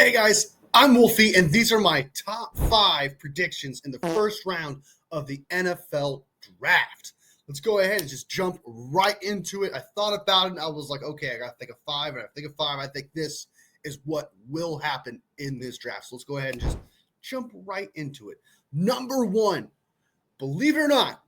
Hey guys, I'm Wolfie, and these are my top 5 predictions in the first round of the NFL draft. Let's go ahead and just jump right into it. I thought about it, and I was like, okay, I got to think of 5, and I think of 5. I think this is what will happen in this draft. So let's go ahead and just jump right into it. Number 1, believe it or not,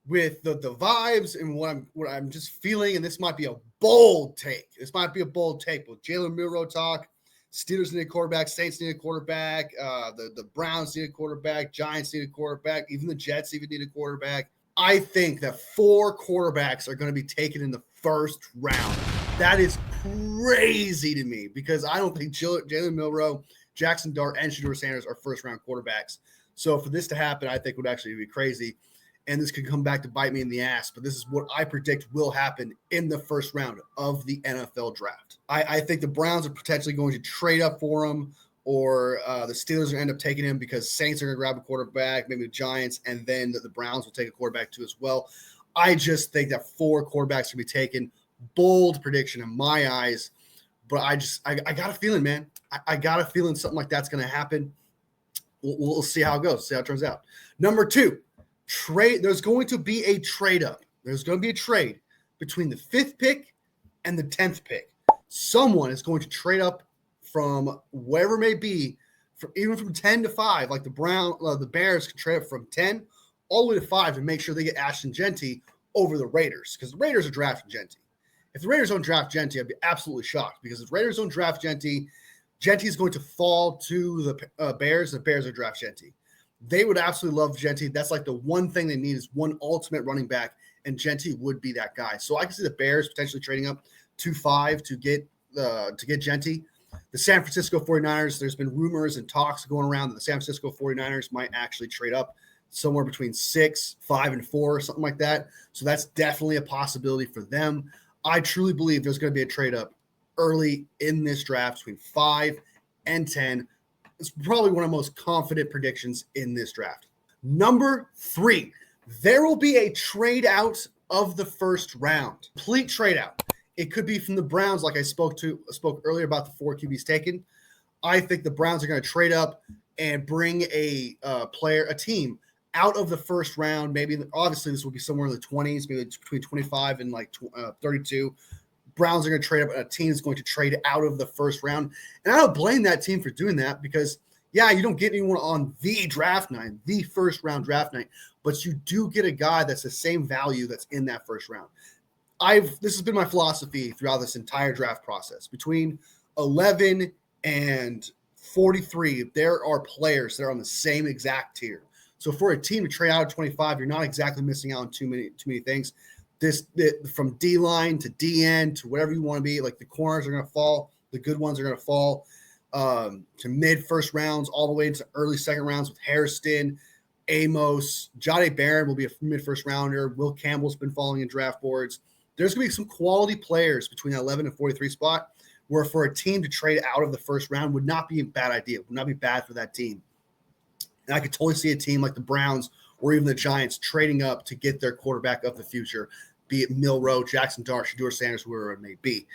with the vibes and what I'm just feeling, and this might be a bold take. This might be a bold take with Jalen Milroe talk. Steelers need a quarterback. Saints need a quarterback. The Browns need a quarterback. Giants need a quarterback. Even the Jets even need a quarterback. I think that 4 quarterbacks are going to be taken in the first round. That is crazy to me because I don't think Jalen Milroe, Jackson Dart, and Shedeur Sanders are first-round quarterbacks. So for this to happen, I think would actually be crazy. And this could come back to bite me in the ass, but this is what I predict will happen in the first round of the NFL draft. I think the Browns are potentially going to trade up for him, or the Steelers are going to end up taking him because Saints are going to grab a quarterback, maybe the Giants, and then the Browns will take a quarterback too as well. I just think that 4 quarterbacks will be taken. Bold prediction in my eyes, but I got a feeling, man. I got a feeling something like that's going to happen. We'll see how it goes, see how it turns out. Number 2. There's going to be a trade up. There's going to be a trade between the 5th pick and the 10th pick. Someone is going to trade up from wherever it may be, even from 10 to 5, like the Bears can trade up from 10 all the way to 5 to make sure they get Ashton Genty over the Raiders, because the Raiders are drafting Genty. If the Raiders don't draft Genty, I'd be absolutely shocked, because if the Raiders don't draft Genty, Genty is going to fall to the Bears. The Bears are draft Genty. They would absolutely love Genty. That's like the one thing they need is one ultimate running back, and Genty would be that guy. So I can see the Bears potentially trading up to 5 to get Genty. The San Francisco 49ers, there's been rumors and talks going around that the San Francisco 49ers might actually trade up somewhere between 6, 5, and 4, something like that. So that's definitely a possibility for them. I truly believe there's going to be a trade up early in this draft between 5 and 10. It's probably one of the most confident predictions in this draft. Number 3, there will be a trade out of the first round. Complete trade out. It could be from the Browns, like I spoke earlier about the 4 QBs taken. I think the Browns are going to trade up and bring a team out of the first round. Maybe, obviously, this will be somewhere in the 20s, maybe between 25 and 32. Browns are going to trade up. A team is going to trade out of the first round. And I don't blame that team for doing that because, yeah, you don't get anyone on the draft night, the first round draft night, but you do get a guy that's the same value that's in that first round. This has been my philosophy throughout this entire draft process. Between 11 and 43, there are players that are on the same exact tier. So for a team to trade out at 25, you're not exactly missing out on too many things. From D-line to DN to whatever you want to be, like the corners are going to fall, the good ones are going to fall to mid-first rounds all the way into early second rounds with Hairston, Amos. Jahdae Barron will be a mid-first rounder. Will Campbell's been falling in draft boards. There's going to be some quality players between that 11 and 43 spot where for a team to trade out of the first round would not be a bad idea, would not be bad for that team. And I could totally see a team like the Browns or even the Giants trading up to get their quarterback of the future, be it Milroe, Jackson Dart, Shedeur Sanders, whoever it may be.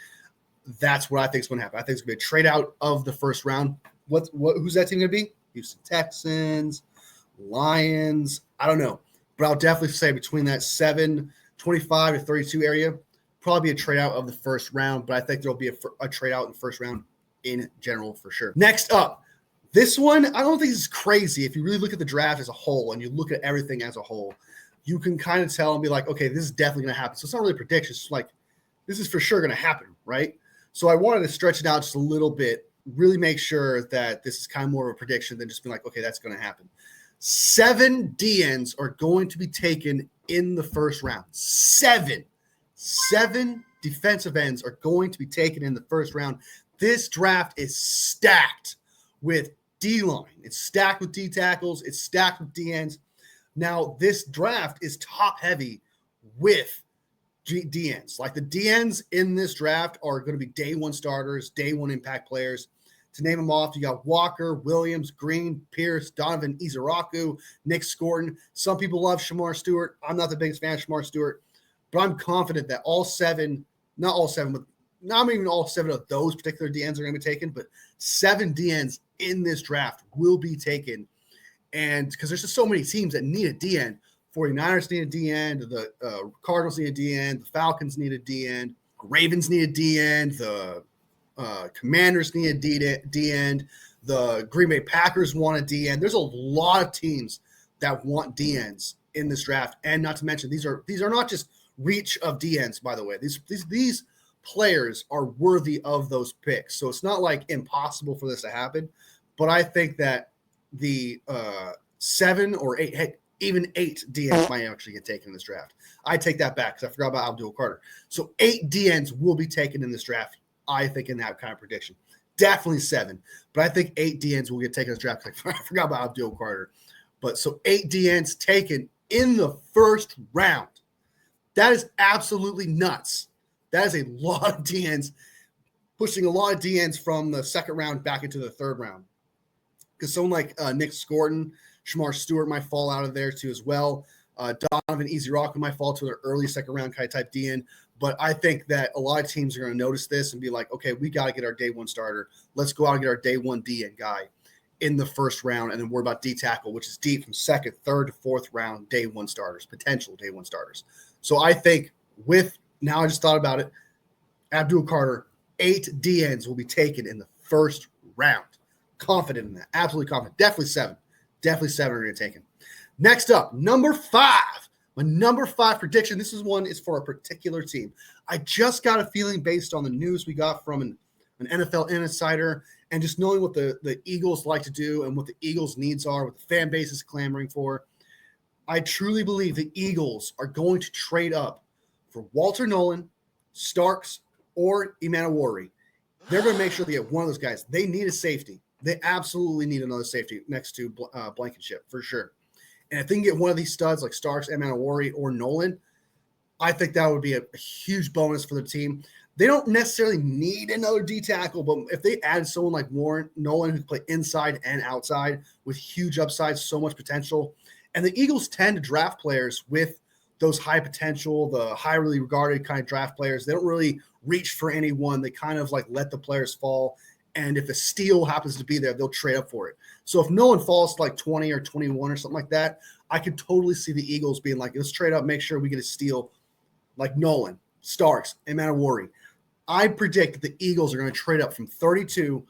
That's what I think is going to happen. I think it's going to be a trade out of the first round. Who's that team going to be? Houston Texans, Lions. I don't know. But I'll definitely say between that 7-25 to 32 area, probably be a trade out of the first round. But I think there'll be a trade out in the first round in general for sure. Next up, this one, I don't think this is crazy. If you really look at the draft as a whole and you look at everything as a whole, you can kind of tell and be like, okay, this is definitely going to happen. So it's not really a prediction. It's like, this is for sure going to happen, right? So I wanted to stretch it out just a little bit, really make sure that this is kind of more of a prediction than just being like, okay, that's going to happen. 7 DNs are going to be taken in the first round. 7 defensive ends are going to be taken in the first round. This draft is stacked with D-line. It's stacked with D-tackles. It's stacked with DNs. Now, this draft is top-heavy with DNs. Like the DNs in this draft are going to be day one starters, day one impact players. To name them off, you got Walker, Williams, Green, Pierce, Donovan Izaraku, Nick Scorton. Some people love Shamar Stewart. I'm not the biggest fan of Shamar Stewart, but I'm confident that all 7, not all 7, but not even all 7 of those particular DNs are going to be taken, but 7 DNs in this draft will be taken. And because there's just so many teams that need a DN. 49ers need a DN, the Cardinals need a DN, the Falcons need a DN, Ravens need a DN, the Commanders need a DN, the Green Bay Packers want a DN. There's a lot of teams that want DNs in this draft. And not to mention, these are not just reach of DNs, by the way. These players are worthy of those picks. So it's not like impossible for this to happen. But I think that the 7 or 8, heck, even 8 DNs might actually get taken in this draft. I take that back because I forgot about Abdul Carter. So 8 DNs will be taken in this draft, I think, in that kind of prediction. Definitely 7. But I think 8 DNs will get taken in this draft. I forgot about Abdul Carter. But so 8 DNs taken in the first round. That is absolutely nuts. That is a lot of DNs, pushing a lot of DNs from the second round back into the third round. Because someone like Nick Scorton, Shamar Stewart might fall out of there too as well. Donovan Easy-Rock might fall to an early second round kind of type DN. But I think that a lot of teams are going to notice this and be like, okay, we got to get our day 1 starter. Let's go out and get our day 1 DN guy in the first round, and then worry about D tackle, which is deep from second, third to fourth round day 1 starters, potential day 1 starters. So I think now I just thought about it, Abdul Carter, 8 DNs will be taken in the first round. Confident in that. Absolutely confident. Definitely 7. Definitely 7 are going to take him. Next up, number 5. My number 5 prediction. This one is for a particular team. I just got a feeling based on the news we got from an NFL insider and just knowing what the Eagles like to do and what the Eagles' needs are, what the fan base is clamoring for. I truly believe the Eagles are going to trade up for Walter Nolan, Starks, or Emmanuel. They're going to make sure they get one of those guys. They need a safety. They absolutely need another safety next to Blankenship for sure. And if they can get one of these studs like Starks, Emmanuel, or Nolan, I think that would be a huge bonus for the team. They don't necessarily need another D tackle, but if they add someone like Nolan who can play inside and outside with huge upside, so much potential. And the Eagles tend to draft players with those high potential, the highly regarded kind of draft players. They don't really reach for anyone. They kind of like let the players fall. And if a steal happens to be there, they'll trade up for it. So if Nolan falls to like 20 or 21 or something like that, I could totally see the Eagles being like, let's trade up, make sure we get a steal like Nolan, Starks, Emmanuel. I predict that the Eagles are going to trade up from 32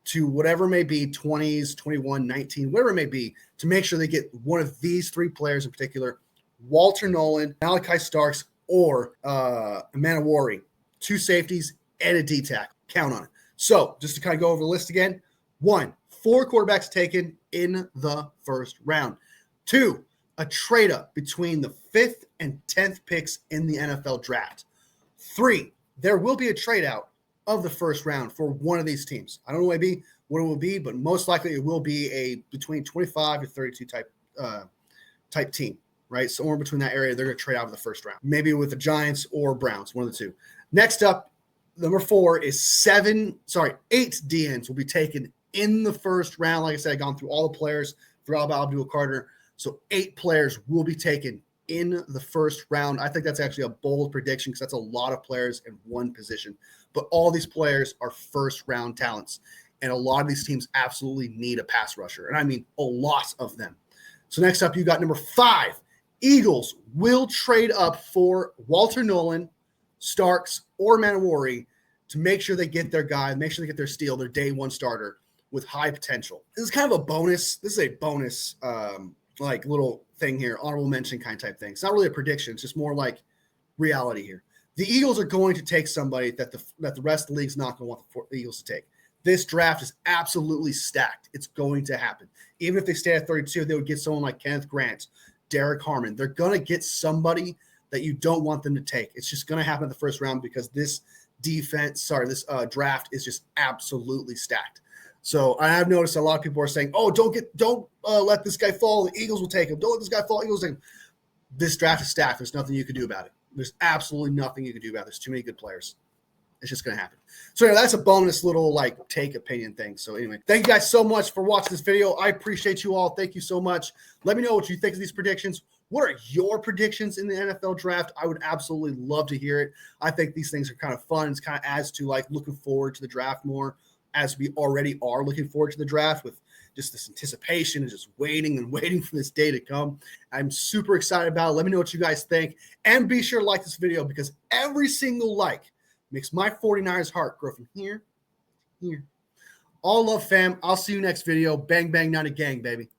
to whatever it may be, 20s, 21, 19, whatever it may be, to make sure they get one of these 3 players in particular, Walter Nolan, Malachi Starks, or Emmanuel. 2 safeties and a D tackle. Count on it. So just to kind of go over the list again, 1, 4 quarterbacks taken in the first round. 2, a trade up between the 5th and 10th picks in the NFL draft. 3, there will be a trade out of the first round for one of these teams. I don't know what it will be, but most likely it will be a between 25 to 32 type team, right? Somewhere between that area, they're going to trade out of the first round, maybe with the Giants or Browns, one of the 2. Next up, number 4 is 8 DNs will be taken in the first round. Like I said, I've gone through all the players, forgot about Abdul Carter. So 8 players will be taken in the first round. I think that's actually a bold prediction because that's a lot of players in one position. But all these players are first round talents. And a lot of these teams absolutely need a pass rusher. And I mean a lot of them. So next up, you got number 5. Eagles will trade up for Walter Nolan, Starks, or Emmanuel to make sure they get their guy, make sure they get their steal, their day 1 starter with high potential. This is kind of a bonus. This is a bonus like little thing here, honorable mention kind of type thing. It's not really a prediction. It's just more like reality here. The Eagles are going to take somebody that the rest of the league's not going to want the Eagles to take. This draft is absolutely stacked. It's going to happen. Even if they stay at 32, they would get someone like Kenneth Grant, Derek Harmon. They're going to get somebody that you don't want them to take. It's just going to happen in the first round because this draft is just absolutely stacked. So I have noticed a lot of people are saying, "Oh, don't let this guy fall. The Eagles will take him. Don't let this guy fall. Eagles will take him." This draft is stacked. There's nothing you can do about it. There's absolutely nothing you can do about it. There's too many good players. It's just going to happen. So anyway, that's a bonus little take opinion thing. So anyway, thank you guys so much for watching this video. I appreciate you all. Thank you so much. Let me know what you think of these predictions. What are your predictions in the NFL draft? I would absolutely love to hear it. I think these things are kind of fun. It's kind of adds to like looking forward to the draft more, as we already are looking forward to the draft with just this anticipation and just waiting and waiting for this day to come. I'm super excited about it. Let me know what you guys think. And be sure to like this video, because every single like makes my 49ers heart grow from here. All love, fam. I'll see you next video. Bang, bang, not a gang, baby.